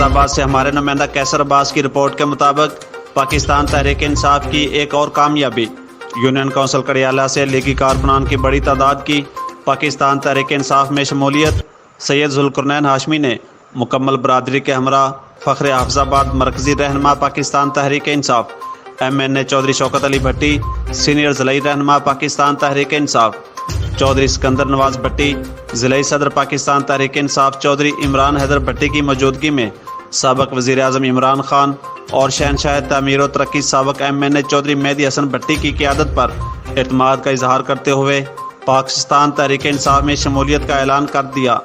آباد سے ہمارے نمائندہ کیسر عباس کی رپورٹ کے مطابق پاکستان تحریک انصاف کی ایک اور کامیابی، یونین کونسل کڑیالہ سے لیگی کارکنان کی بڑی تعداد کی پاکستان تحریک انصاف میں شمولیت۔ سید ذوالقرنین ہاشمی نے مکمل برادری کے ہمراہ فخر حافظ آباد مرکزی رہنما پاکستان تحریک انصاف، MNA چودھری شوکت علی بھٹی، سینئر ضلعی رہنما پاکستان تحریک انصاف چودھری سکندر نواز بھٹی، ضلعی صدر پاکستان تحریک انصاف چودھری عمران حیدر بھٹی کی موجودگی میں سابق وزیر اعظم عمران خان اور شہنشاہ تعمیر و ترقی سابق MNA چودھری مہدی حسن بھٹی کی قیادت پر اعتماد کا اظہار کرتے ہوئے پاکستان تحریک انصاف میں شمولیت کا اعلان کر دیا۔